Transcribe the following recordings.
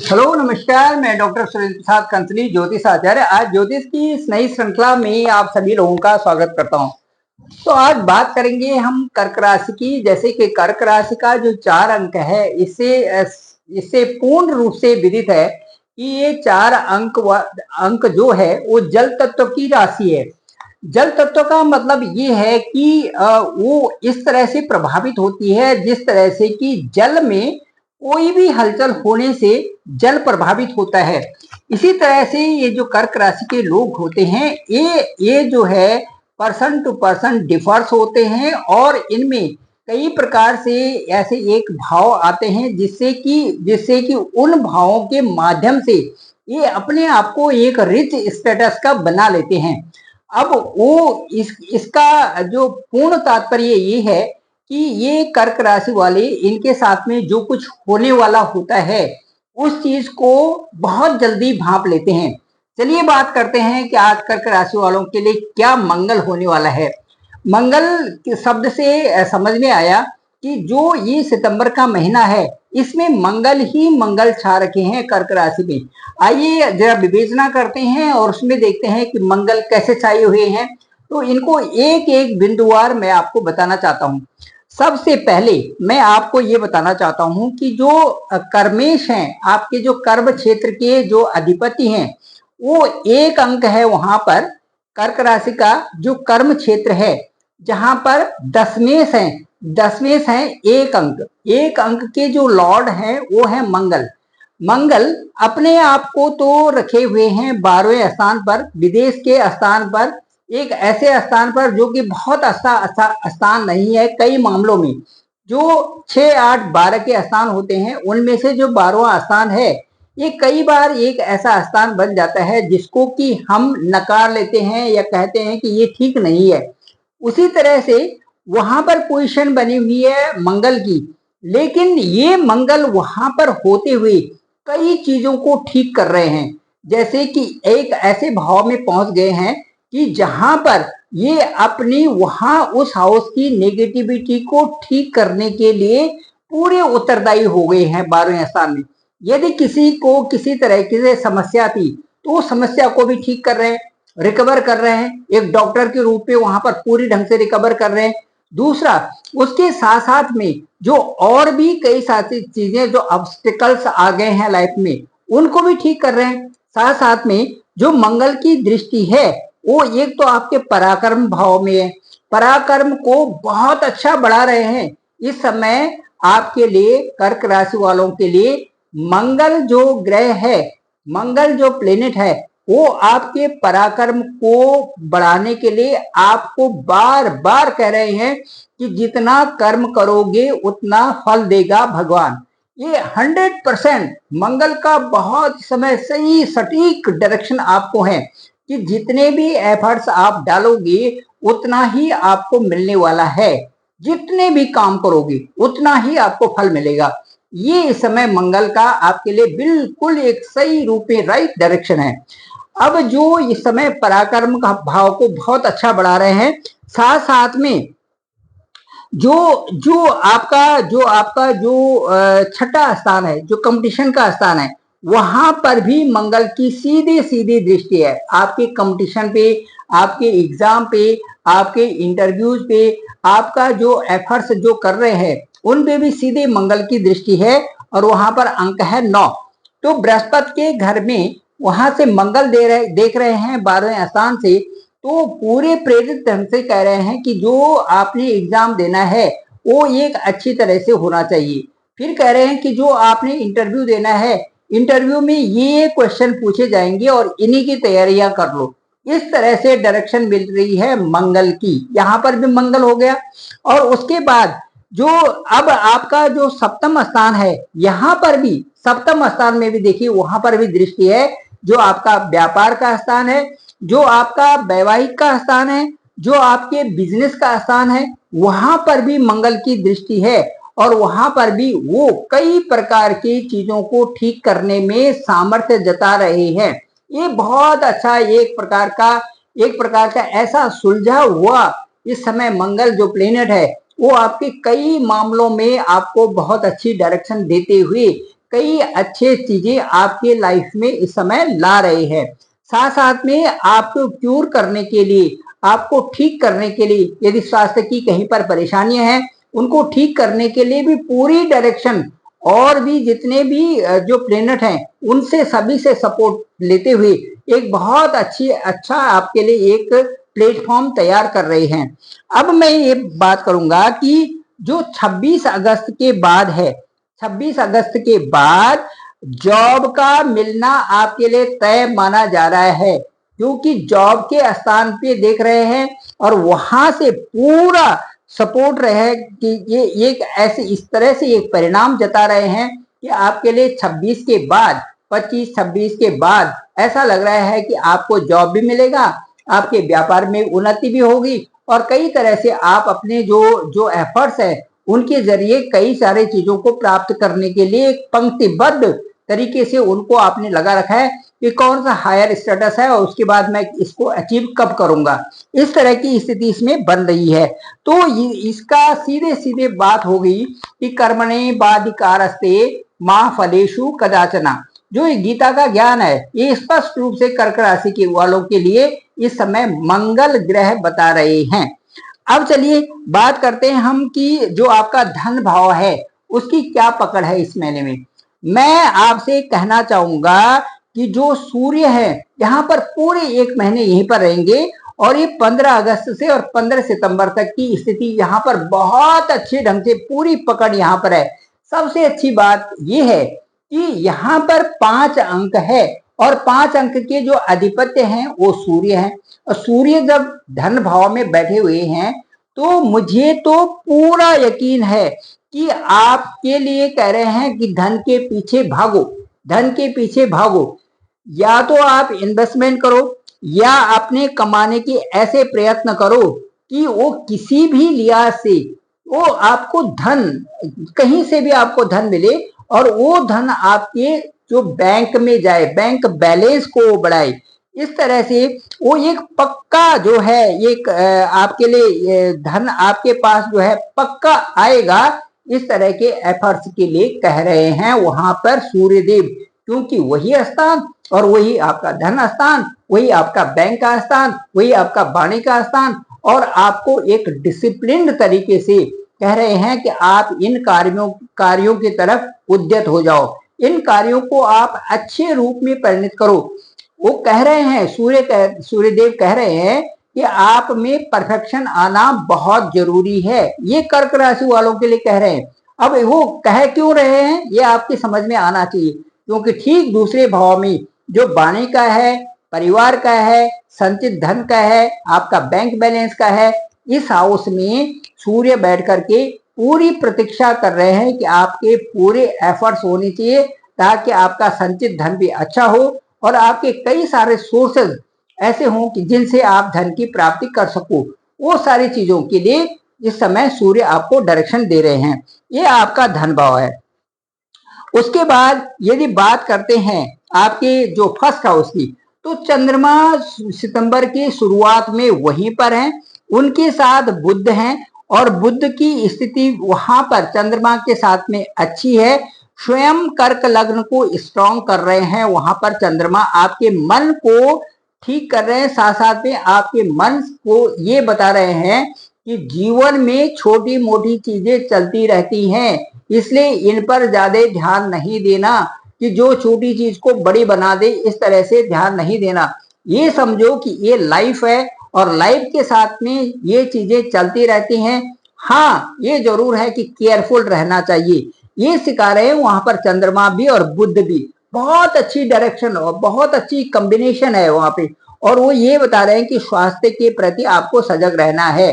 Hello नमस्कार, मैं doctor Surendra Prasad कंसली ज्योतिष आचार्य। आज ज्योतिष की इस नई श्रृंखला में आप सभी लोगों का स्वागत करता हूं। तो आज बात करेंगे हम कर्क राशि की। जैसे कि कर्क राशि का जो 4 अंक है, इससे पूर्ण रूप से विदित है कि ये 4 अंक जो है वो जल तत्व की राशि है। जल तत्व का मतलब ये है कि वो इस तरह से प्रभावित होती है जिस तरह से कि जल में कोई भी हलचल होने से जल प्रभावित होता है। इसी तरह से ये जो कर्क राशि के लोग होते हैं, ये जो है पर्सन टू पर्सन डिफर्स होते हैं और इनमें कई प्रकार से ऐसे एक भाव आते हैं जिससे कि उन भावों के माध्यम से ये अपने आप को एक रिच स्टेटस का बना लेते हैं। अब वो इसका जो पूर्ण तात्पर्य ये है कि ये कर्क राशि वाले इनके साथ में जो कुछ होने वाला होता है उस चीज को बहुत जल्दी भांप लेते हैं। चलिए बात करते हैं कि आज कर्क राशि वालों के लिए क्या मंगल होने वाला है। मंगल के शब्द से समझ में आया कि जो ये सितंबर का महीना है इसमें मंगल ही मंगल छा रखे हैं कर्क राशि में। आइए जरा विवेचना करते हैं और उसमें देखते हैं कि मंगल कैसे छाए हुए हैं। तो इनको एक एक बिंदुवार मैं आपको बताना चाहता हूं। सबसे पहले मैं आपको ये बताना चाहता हूं कि जो कर्मेश हैं, आपके जो कर्म क्षेत्र के जो अधिपति हैं, वो एक अंक है वहां पर कर्क राशि का जो कर्म क्षेत्र है, जहां पर दसमेश है एक अंक के जो लॉर्ड हैं वो है मंगल। मंगल अपने आप को तो रखे हुए हैं 12वें स्थान पर, विदेश के स्थान पर, एक ऐसे स्थान पर जो कि बहुत अच्छा स्थान नहीं है। कई मामलों में जो 6, 8, 12 के स्थान होते हैं उनमें से जो 12वां स्थान है ये कई बार एक ऐसा स्थान बन जाता है जिसको कि हम नकार लेते हैं या कहते हैं कि ये ठीक नहीं है। उसी तरह से वहां पर पोजीशन बनी हुई है मंगल की, लेकिन ये मंगल वहां पर होते हुए कई चीजों को ठीक कर रहे हैं। जैसे कि एक ऐसे भाव में पहुंच गए हैं कि जहां पर ये अपनी वहां उस हाउस की नेगेटिविटी को ठीक करने के लिए पूरे उत्तरदायी हो गए हैं 12वें स्थान में। यदि किसी को किसी तरह की समस्या थी तो उस समस्या को भी ठीक कर रहे हैं, रिकवर कर रहे हैं, एक डॉक्टर के रूप में वहां पर पूरी ढंग से रिकवर कर रहे हैं। दूसरा, उसके साथ साथ में जो और भी कई सारी चीजें जो ऑब्स्टिकल्स आ गए हैं लाइफ में उनको भी ठीक कर रहे हैं। साथ साथ में जो मंगल की दृष्टि है वो एक तो आपके पराक्रम भाव में है, पराक्रम को बहुत अच्छा बढ़ा रहे हैं। इस समय आपके लिए कर्क राशि वालों के लिए मंगल जो ग्रह है, मंगल जो प्लेनेट है, वो आपके पराक्रम को बढ़ाने के लिए आपको बार बार कह रहे हैं कि जितना कर्म करोगे उतना फल देगा भगवान। ये 100% मंगल का बहुत समय सही सटीक डायरेक्शन आपको है कि जितने भी एफर्ट्स आप डालोगे उतना ही आपको मिलने वाला है। जितने भी काम करोगे उतना ही आपको फल मिलेगा। ये इस समय मंगल का आपके लिए बिल्कुल एक सही रूप में राइट डायरेक्शन है। अब जो इस समय पराक्रम का भाव को बहुत अच्छा बढ़ा रहे हैं, साथ साथ में जो जो छठा स्थान है, जो कंपटीशन का स्थान है, वहां पर भी मंगल की सीधी सीधी दृष्टि है आपके कंपटीशन पे, आपके एग्जाम पे, आपके इंटरव्यूज पे, आपका जो एफर्ट्स जो कर रहे हैं उन पे भी सीधे मंगल की दृष्टि है और वहां पर अंक है 9। तो बृहस्पति के घर में वहां से मंगल देख रहे हैं 12वें स्थान से, तो पूरे प्रेरित ढंग से कह रहे हैं कि जो आपने एग्जाम देना है वो एक अच्छी तरह से होना चाहिए। फिर कह रहे हैं कि जो आपने इंटरव्यू देना है, इंटरव्यू में ये क्वेश्चन पूछे जाएंगे और इन्हीं की तैयारियां कर लो। इस तरह से डायरेक्शन मिल रही है मंगल की। यहाँ पर भी मंगल हो गया और उसके बाद जो अब आपका जो सप्तम स्थान है, यहाँ पर भी सप्तम स्थान में भी देखिए वहां पर भी दृष्टि है। जो आपका व्यापार का स्थान है, जो आपका वैवाहिक का स्थान है, जो आपके बिजनेस का स्थान है, वहां पर भी मंगल की दृष्टि है और वहां पर भी वो कई प्रकार की चीजों को ठीक करने में सामर्थ्य जता रहे हैं। ये बहुत अच्छा एक प्रकार का ऐसा सुलझा हुआ इस समय मंगल जो प्लेनेट है वो आपके कई मामलों में आपको बहुत अच्छी डायरेक्शन देते हुए कई अच्छे चीजें आपके लाइफ में इस समय ला रहे हैं। साथ साथ में आपको क्यूर करने के लिए, आपको ठीक करने के लिए, यदि स्वास्थ्य की कहीं पर परेशानियां हैं उनको ठीक करने के लिए भी पूरी डायरेक्शन और भी जितने भी जो प्लेनेट हैं उनसे सभी से सपोर्ट लेते हुए एक बहुत अच्छा आपके लिए एक प्लेटफॉर्म तैयार कर रहे हैं। अब मैं ये बात करूंगा कि जो 26 अगस्त के बाद है, 26 अगस्त के बाद जॉब का मिलना आपके लिए तय माना जा रहा है, क्योंकि जॉब के स्थान पे देख रहे हैं और वहां से पूरा सपोर्ट रहे कि ये एक ऐसे इस तरह से एक परिणाम जता रहे हैं कि आपके लिए 26 के बाद 25-26 के बाद ऐसा लग रहा है कि आपको जॉब भी मिलेगा, आपके व्यापार में उन्नति भी होगी और कई तरह से आप अपने जो जो एफर्ट्स है उनके जरिए कई सारे चीजों को प्राप्त करने के लिए एक पंक्तिबद्ध तरीके से उनको आपने लगा रखा है कि कौन सा हायर स्टेटस है और उसके बाद मैं इसको अचीव कब करूंगा। इस तरह की स्थिति इसमें बन रही है। तो इसका सीधे सीधे बात होगी कि कर्मणे बाधिकारस्ते मां फलेषु कदाचना। जो गीता का ज्ञान है ये स्पष्ट रूप से कर्क राशि के वालों के लिए इस समय मंगल ग्रह बता रहे हैं। अब चलिए बात करते हैं हम कि जो आपका धन भाव है उसकी क्या पकड़ है इस महीने में। मैं आपसे कहना चाहूंगा कि जो सूर्य है यहाँ पर पूरे एक महीने यहीं पर रहेंगे और ये 15 अगस्त से और 15 सितंबर तक की स्थिति यहाँ पर बहुत अच्छे ढंग से पूरी पकड़ यहाँ पर है। सबसे अच्छी बात ये है कि यहाँ पर 5 अंक है और 5 अंक के जो अधिपत्य हैं वो सूर्य हैं और सूर्य जब धन भाव में बैठे हुए हैं तो मुझे तो पूरा यकीन है कि आपके लिए कह रहे हैं कि धन के पीछे भागो, धन के पीछे भागो। या तो आप इन्वेस्टमेंट करो या अपने कमाने की ऐसे प्रयत्न करो कि वो किसी भी लिहाज से वो आपको धन कहीं से भी आपको धन मिले और वो धन आपके जो बैंक में जाए, बैंक बैलेंस को बढ़ाए। इस तरह से वो एक पक्का जो है एक आपके लिए धन आपके पास जो है पक्का आएगा। इस तरह के एफर्ट्स के लिए कह रहे हैं वहां पर सूर्यदेव, क्योंकि वही स्थान और वही आपका धन स्थान, वही आपका बैंक का स्थान, वही आपका वाणी का स्थान और आपको एक डिसिप्लिन्ड तरीके से कह रहे हैं कि आप इन कार्यों की तरफ उद्यत हो जाओ, इन कार्यों को आप अच्छे रूप में परिणित करो। वो कह रहे हैं सूर्यदेव कह रहे हैं कि आप में परफेक्शन आना बहुत जरूरी है। ये कर्क राशि वालों के लिए कह रहे हैं। अब वो कह क्यों रहे हैं ये आपकी समझ में आना चाहिए, क्योंकि ठीक दूसरे भाव में जो वाणी का है, परिवार का है, संचित धन का है, आपका बैंक बैलेंस का है, इस हाउस में सूर्य बैठ करके पूरी प्रतीक्षा कर रहे हैं कि आपके पूरे एफर्ट्स होने चाहिए ताकि आपका संचित धन भी अच्छा हो और आपके कई सारे सोर्सेज ऐसे हों कि जिनसे आप धन की प्राप्ति कर सको। वो सारी चीजों के लिए इस समय सूर्य आपको डायरेक्शन दे रहे हैं। ये आपका धन भाव है। उसके बाद यदि बात करते हैं आपके जो फर्स्ट हाउस की, तो चंद्रमा सितंबर की शुरुआत में वहीं पर हैं, उनके साथ बुध हैं और बुध की स्थिति वहां पर चंद्रमा के साथ में अच्छी है। स्वयं कर्क लग्न को स्ट्रॉन्ग कर रहे हैं वहां पर चंद्रमा, आपके मन को ठीक कर रहे हैं। साथ साथ में आपके मन को ये बता रहे हैं कि जीवन में छोटी मोटी चीजें चलती रहती हैं, इसलिए इन पर ज्यादा ध्यान नहीं देना कि जो छोटी चीज को बड़ी बना दे, इस तरह से ध्यान नहीं देना। ये समझो कि ये लाइफ है और लाइफ के साथ में ये चीजें चलती रहती हैं। हाँ, ये जरूर है कि केयरफुल रहना चाहिए। ये सिखा रहे हैं वहां पर चंद्रमा भी और बुध भी। बहुत अच्छी डायरेक्शन और बहुत अच्छी कॉम्बिनेशन है वहां पे। और वो ये बता रहे हैं कि स्वास्थ्य के प्रति आपको सजग रहना है।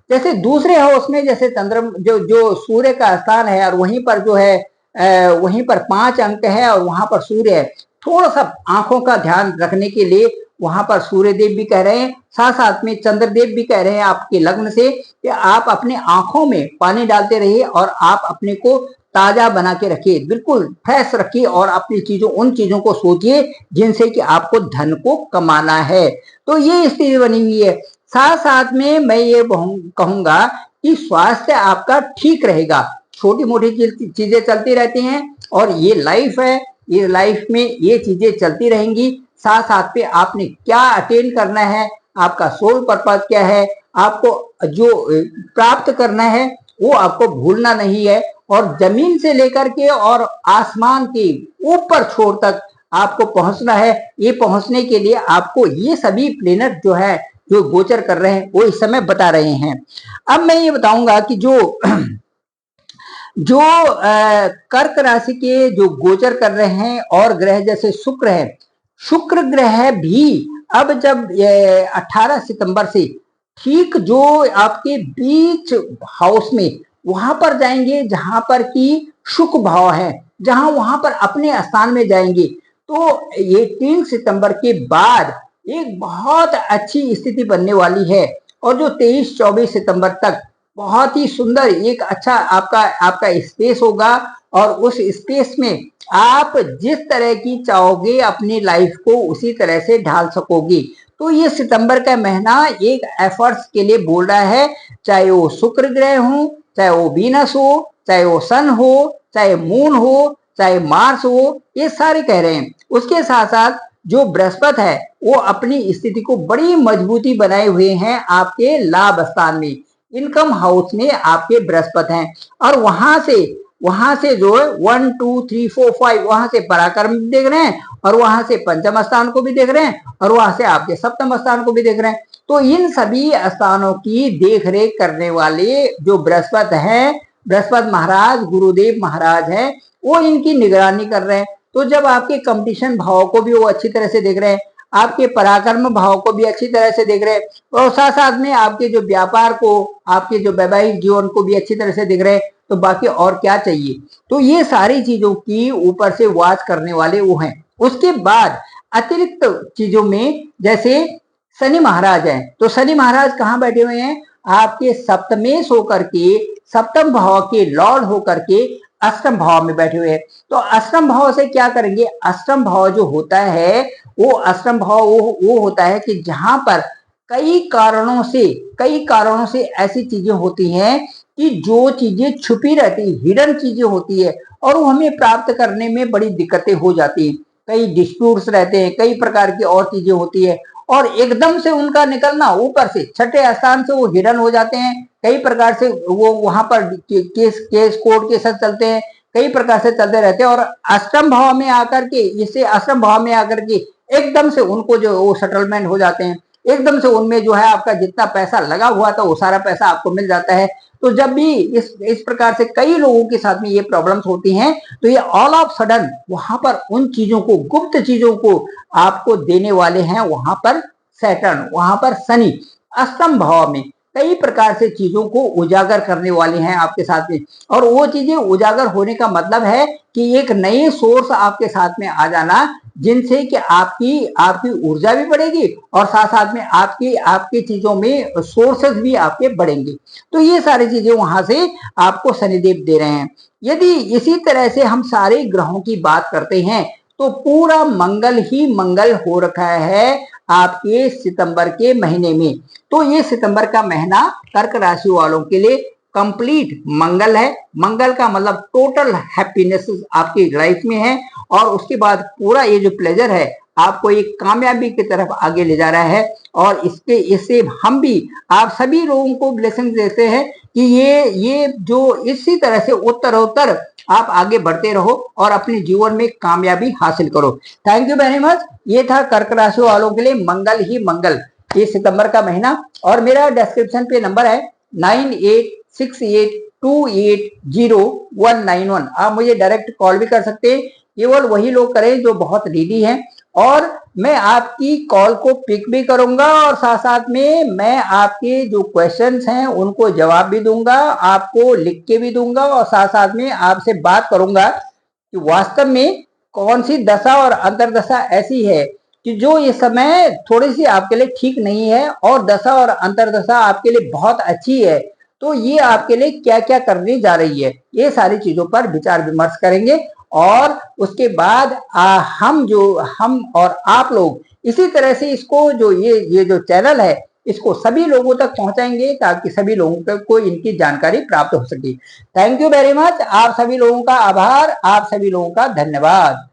जैसे दूसरे हाउस में जैसे चंद्रमा जो सूर्य का स्थान है और वहीं पर जो है वहीं पर 5 अंक है और वहां पर सूर्य है, थोड़ा सा आंखों का ध्यान रखने के लिए वहां पर सूर्यदेव भी कह रहे हैं। साथ साथ में चंद्रदेव भी कह रहे हैं आपके लग्न से कि आप अपने आंखों में पानी डालते रहिए और आप अपने को ताजा बना के रखिए, बिल्कुल फ्रेश रखिए और अपनी उन चीजों को सोचिए जिनसे कि आपको धन को कमाना है। तो ये स्थिति बनी हुई है। साथ साथ में मैं ये कहूंगा कि स्वास्थ्य आपका ठीक रहेगा। छोटी मोटी चीजें चलती रहती हैं, और ये लाइफ है, ये लाइफ में ये चीजें चलती रहेंगी। साथ साथ पे आपने क्या अटेंड करना है, आपका सोल पर्पज क्या है, आपको जो प्राप्त करना है वो आपको भूलना नहीं है। और जमीन से लेकर के और आसमान के ऊपर छोर तक आपको पहुंचना है। ये पहुंचने के लिए आपको ये सभी प्लेनेट जो है, जो गोचर कर रहे हैं, वो इस समय बता रहे हैं। अब मैं ये बताऊंगा कि जो जो कर्क राशि के जो गोचर कर रहे हैं और ग्रह जैसे शुक्र है, शुक्र ग्रह भी अब जब 18 सितंबर से ठीक जो आपके बीच हाउस में वहां पर जाएंगे जहां पर कि शुक भाव है, जहां वहां पर अपने स्थान में जाएंगे, तो ये 3 सितंबर के बाद एक बहुत अच्छी स्थिति बनने वाली है। और जो 23-24 सितंबर तक बहुत ही सुंदर एक अच्छा आपका आपका स्पेस होगा। और उस स्पेस में आप जिस तरह की चाहोगे अपनी लाइफ को उसी तरह से ढाल सकोगे। तो ये सितंबर का महीना एक एफर्ट्स के लिए बोल रहा है, चाहे वो शुक्र ग्रह हो, चाहे वो वीनस हो, चाहे वो सन हो, चाहे मून हो, चाहे मार्स हो, ये सारे कह रहे हैं। उसके साथ साथ जो बृहस्पति है वो अपनी स्थिति को बड़ी मजबूती बनाए हुए हैं आपके लाभ स्थान में, इनकम हाउस में आपके बृहस्पति हैं। और वहां से जो 1 2 3 4 5 वहां से पराक्रम भी देख रहे हैं, और वहां से पंचम स्थान को भी देख रहे हैं, और वहां से आपके सप्तम स्थान को भी देख रहे हैं। तो इन सभी स्थानों की देख रेख करने वाले जो बृहस्पति हैं, बृहस्पति महाराज गुरुदेव महाराज हैं, वो इनकी निगरानी कर रहे हैं। तो जब आपके कंपटीशन भाव को भी वो अच्छी तरह से देख रहे हैं, आपके पराक्रम भाव को भी अच्छी तरह से देख रहे हैं, और साथ साथ में आपके जो व्यापार को, आपके जो वैवाहिक जीवन को भी अच्छी तरह से देख रहे हैं, तो बाकी और क्या चाहिए। तो ये सारी चीजों की ऊपर से वॉच करने वाले वो हैं। उसके बाद अतिरिक्त चीजों में जैसे शनि महाराज हैं, तो शनि महाराज कहाँ बैठे हुए हैं, आपके सप्तमेश होकर के, सप्तम भाव के लॉर्ड होकर के अष्टम भाव में बैठे हुए हैं। तो अष्टम भाव से क्या करेंगे, अष्टम भाव जो होता है वो अष्टम भाव वो होता है कि जहां पर कई कारणों से ऐसी चीजें होती हैं कि जो चीजें छुपी रहती, हिडन चीजें होती है, और वो हमें प्राप्त करने में बड़ी दिक्कतें हो जाती हैं। कई डिस्प्यूट्स रहते हैं, कई प्रकार की और चीजें होती है, और एकदम से उनका निकलना ऊपर से छठे स्थान से वो हिडन हो जाते हैं। कई प्रकार से वो वहां पर केस कोर्ट केसेस चलते हैं, कई प्रकार से चलते रहते हैं। और अष्टम भाव में आकर के, इससे अष्टम भाव में आकर के एकदम से उनको जो वो सेटलमेंट हो जाते हैं, एकदम से उनमें जो है आपका जितना पैसा लगा हुआ था वो सारा पैसा आपको मिल जाता है। तो जब भी इस प्रकार से कई लोगों के साथ में ये प्रॉब्लम्स होती हैं, तो ये ऑल ऑफ सडन वहां पर उन चीजों को, गुप्त चीजों को आपको देने वाले हैं वहां पर सैटर्न, वहां पर शनि अष्टम भाव में कई प्रकार से चीजों को उजागर करने वाले हैं आपके साथ में। और वो चीजें उजागर होने का मतलब है कि एक नए सोर्स आपके साथ में आ जाना, जिनसे कि आपकी ऊर्जा भी बढ़ेगी, और साथ साथ में आपकी चीजों में सोर्सेस भी आपके बढ़ेंगे। तो ये सारी चीजें वहां से आपको शनिदेव दे रहे हैं। यदि इसी तरह से हम सारे ग्रहों की बात करते हैं, तो पूरा मंगल ही मंगल हो रखा है आपके सितंबर के महीने में। तो ये सितंबर का महीना कर्क राशि वालों के लिए कंप्लीट मंगल है। मंगल का मतलब टोटल हैप्पीनेस आपकी लाइफ में है, और उसके बाद पूरा ये जो प्लेजर है आपको एक कामयाबी की तरफ आगे ले जा रहा है। और इससे हम भी आप सभी लोगों को ब्लेसिंग देते हैं कि ये जो इसी तरह से उत्तरोत्तर आप आगे बढ़ते रहो और अपने जीवन में कामयाबी हासिल करो। Thank you very much. ये था कर्क राशि वालों के लिए मंगल ही मंगल, ये सितंबर का महीना। और मेरा डिस्क्रिप्शन पे नंबर है 9868280191। आप मुझे डायरेक्ट कॉल भी कर सकते हैं, केवल वही लोग करें जो बहुत नीडी हैं, और मैं आपकी कॉल को पिक भी करूंगा, और साथ साथ में मैं आपके जो क्वेश्चंस हैं उनको जवाब भी दूंगा, आपको लिख के भी दूंगा, और साथ साथ में आपसे बात करूंगा कि वास्तव में कौन सी दशा और अंतरदशा ऐसी है कि जो इस समय थोड़ी सी आपके लिए ठीक नहीं है, और दशा और अंतरदशा आपके लिए बहुत अच्छी है। तो ये आपके लिए क्या क्या करने जा रही है, ये सारी चीजों पर विचार विमर्श करेंगे। और उसके बाद हम और आप लोग इसी तरह से इसको जो ये जो चैनल है इसको सभी लोगों तक पहुंचाएंगे ताकि सभी लोगों को इनकी जानकारी प्राप्त हो सके। Thank you very much. आप सभी लोगों का आभार, आप सभी लोगों का धन्यवाद।